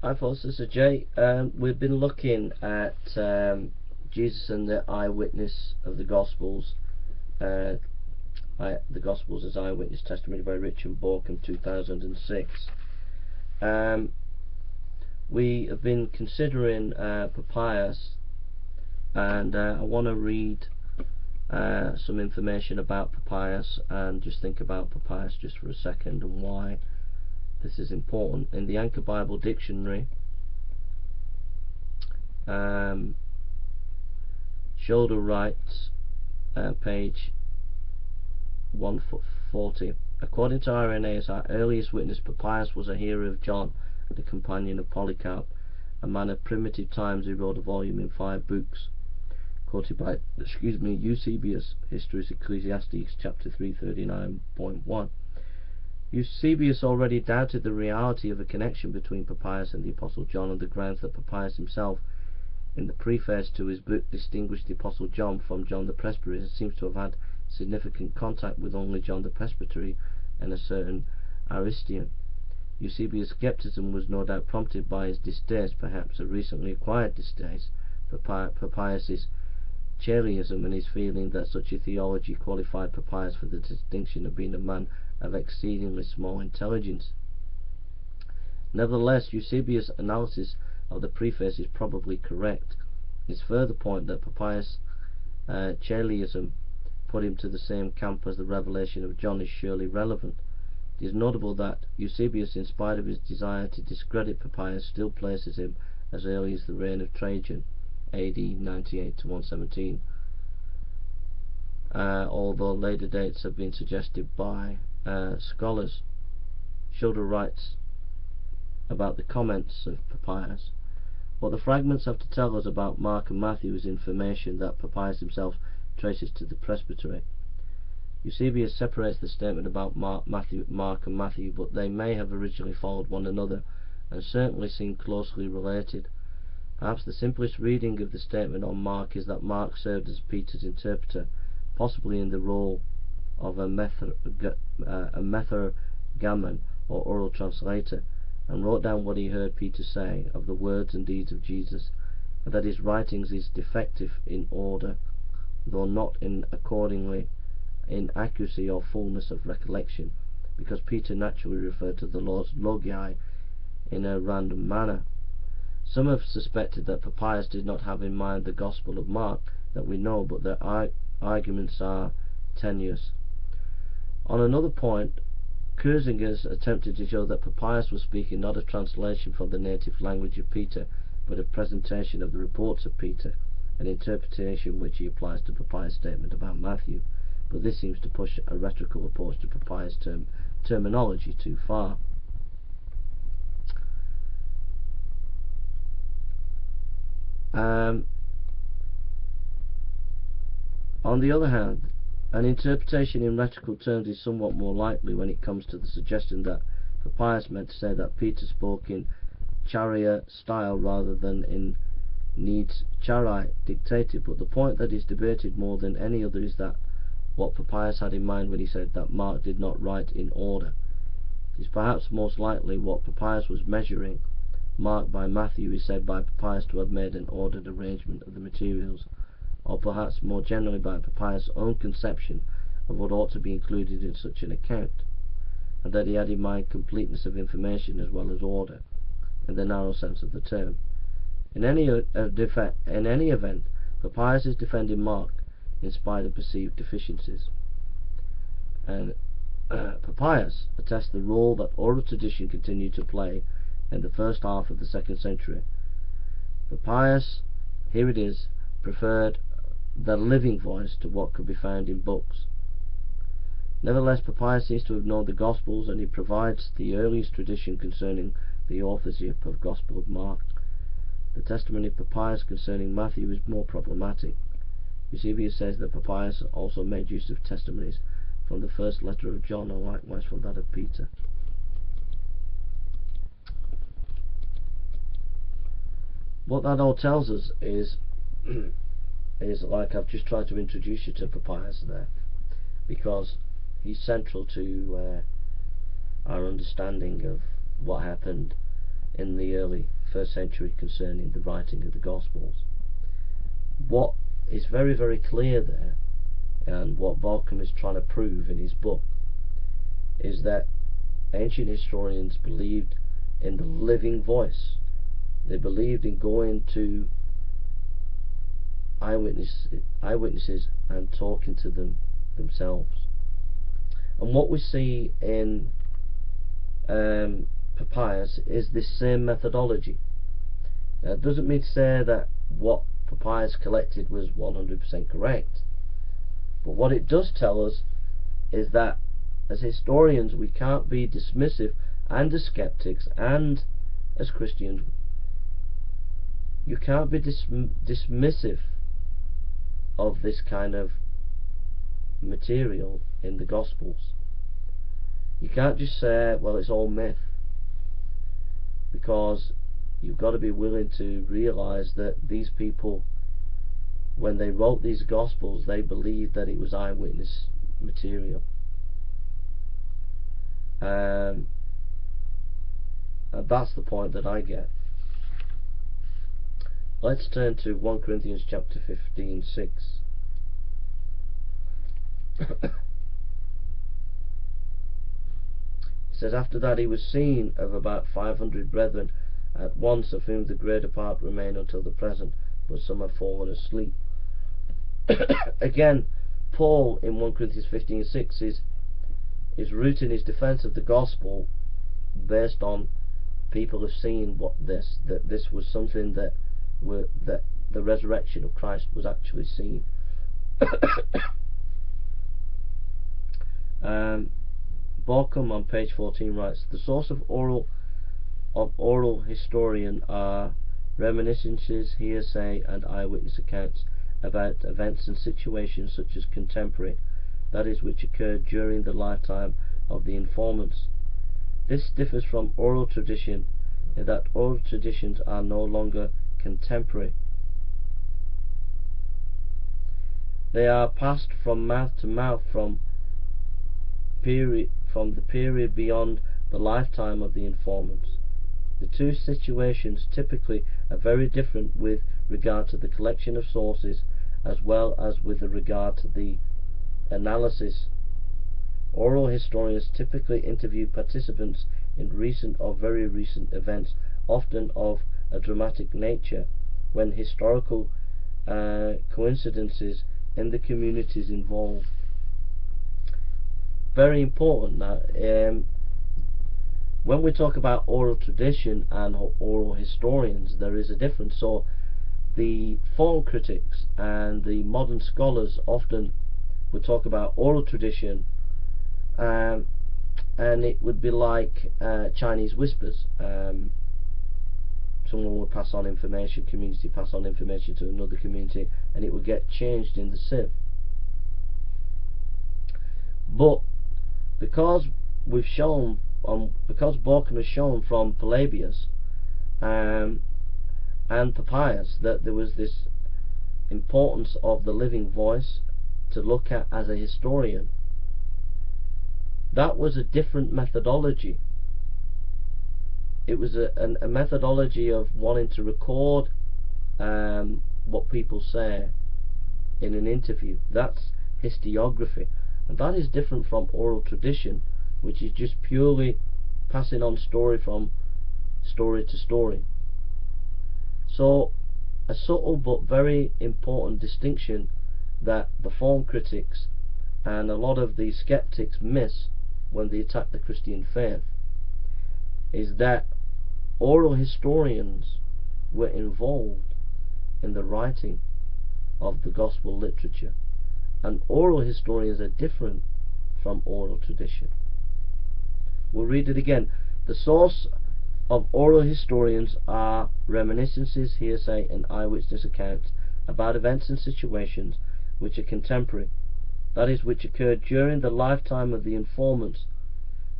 Hi folks, this is Jay. We've been looking at Jesus and the eyewitness of the Gospels. The Gospels as Eyewitness Testimony by Richard Bauckham, 2006. We have been considering papyrus, and I want to read some information about papyrus and just think about papyrus just for a second and why this is important. In the Anchor Bible Dictionary, Shoulder writes, page 140, according to Irenaeus, our earliest witness, papyrus was a hearer of John, the companion of Polycarp, a man of primitive times who wrote a volume in 5 books, quoted by Eusebius, Histories Ecclesiastes, chapter 339.1. Eusebius already doubted the reality of a connection between papyrus and the Apostle John on the grounds that papyrus himself, in the preface to his book, distinguished the Apostle John from John the Presbyter, and seems to have had significant contact with only John the Presbyter and a certain Aristian. Eusebius' skepticism was no doubt prompted by his distaste, perhaps a recently acquired distaste, for papyrus's Charianism, and his feeling that such a theology qualified papyrus for the distinction of being a man of exceedingly small intelligence. Nevertheless, Eusebius' analysis of the preface is probably correct. His further point that papyrus Charianism put him to the same camp as the revelation of John is surely relevant. It is notable that Eusebius, in spite of his desire to discredit papyrus, still places him as early as the reign of Trajan, AD 98 to 117, although later dates have been suggested by scholars. Shoulder writes about the comments of papyrus. What the fragments have to tell us about Mark and Matthew is information that papyrus himself traces to the presbytery. Eusebius separates the statement about Mark and Matthew, but they may have originally followed one another and certainly seem closely related. Perhaps the simplest reading of the statement on Mark is that Mark served as Peter's interpreter, possibly in the role of a methergammon or oral translator, and wrote down what he heard Peter say of the words and deeds of Jesus, and that his writings is defective in order, though not accordingly in accuracy or fullness of recollection, because Peter naturally referred to the Lord's logi in a random manner. Some have suspected that papyrus did not have in mind the Gospel of Mark that we know, but their arguments are tenuous. On another point, Kurzinger's attempted to show that papyrus was speaking not a translation from the native language of Peter, but a presentation of the reports of Peter, an interpretation which he applies to papyrus' statement about Matthew, but this seems to push a rhetorical approach to papyrus terminology too far. On the other hand, an interpretation in rhetorical terms is somewhat more likely when it comes to the suggestion that papyrus meant to say that Peter spoke in charia style rather than in needs charai dictated, but the point that is debated more than any other is that what papyrus had in mind when he said that Mark did not write in order. It is perhaps most likely what papyrus was measuring. Mark by Matthew is said by papyrus to have made an ordered arrangement of the materials, or perhaps more generally by papyrus' own conception of what ought to be included in such an account, and that he had in mind completeness of information as well as order, in the narrow sense of the term. In any event, papyrus is defending Mark in spite of perceived deficiencies, and papyrus attests the role that oral tradition continued to play in the first half of the 2nd century. Papyrus, here it is, preferred the living voice to what could be found in books. Nevertheless, papyrus seems to have known the Gospels, and he provides the earliest tradition concerning the authorship of Gospel of Mark. The testimony of papyrus concerning Matthew is more problematic. Eusebius says that papyrus also made use of testimonies from the first letter of John, and likewise from that of Peter. What that all tells us is like I've just tried to introduce you to papyrus there, because he's central to our understanding of what happened in the early 1st century concerning the writing of the Gospels. What is very, very clear there, and what Bauckham is trying to prove in his book, is that ancient historians believed in the living voice. They believed in going to eyewitnesses and talking to them themselves. And what we see in Papias is this same methodology. Now, it doesn't mean to say that what Papias collected was 100% correct, but what it does tell us is that as historians we can't be dismissive, and as skeptics and as Christians you can't be dismissive of this kind of material in the Gospels. You can't just say, well, it's all myth, because you've got to be willing to realize that these people, when they wrote these Gospels, they believed that it was eyewitness material. And that's the point that I get. Let's turn to 1 Corinthians chapter 15:6. It says, after that he was seen of about 500 brethren at once, of whom the greater part remain until the present, but some have fallen asleep. Again, Paul in 1 Corinthians 15:6 is rooting his defense of the gospel based on people have seen that this was something that the resurrection of Christ was actually seen. Bauckham on page 14 writes, the source of oral historian are reminiscences, hearsay, and eyewitness accounts about events and situations such as contemporary, that is, which occurred during the lifetime of the informants. This differs from oral tradition in that oral traditions are no longer contemporary. They are passed from mouth to mouth from the period beyond the lifetime of the informants. The two situations typically are very different with regard to the collection of sources as well as with regard to the analysis. Oral historians typically interview participants in recent or very recent events, often of a dramatic nature, when historical coincidences in the communities involved. Very important that when we talk about oral tradition and oral historians, there is a difference. So the form critics and the modern scholars often would talk about oral tradition, and it would be like Chinese whispers. Someone would pass on information, community pass on information to another community, and it would get changed in the sieve. But because because Bauckham has shown from Pelagius and Papias that there was this importance of the living voice to look at as a historian, that was a different methodology. It was a methodology of wanting to record what people say in an interview. That's historiography, and that is different from oral tradition, which is just purely passing on story from story to story. So a subtle but very important distinction that the form critics and a lot of the skeptics miss when they attack the Christian faith is that oral historians were involved in the writing of the gospel literature, and oral historians are different from oral tradition. We'll read it again. The source of oral historians are reminiscences, hearsay, and eyewitness accounts about events and situations which are contemporary, that is, which occurred during the lifetime of the informants.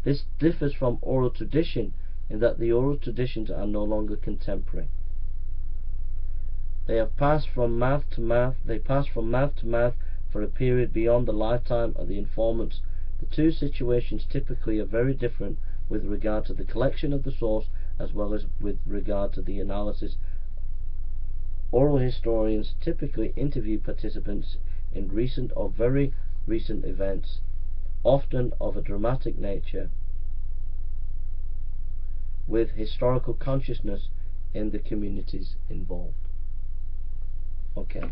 This differs from oral tradition in that the oral traditions are no longer contemporary. They have passed from mouth to mouth. They pass from mouth to mouth for a period beyond the lifetime of the informants. The two situations typically are very different with regard to the collection of the source as well as with regard to the analysis. Oral historians typically interview participants in recent or very recent events, often of a dramatic nature, with historical consciousness in the communities involved. Okay.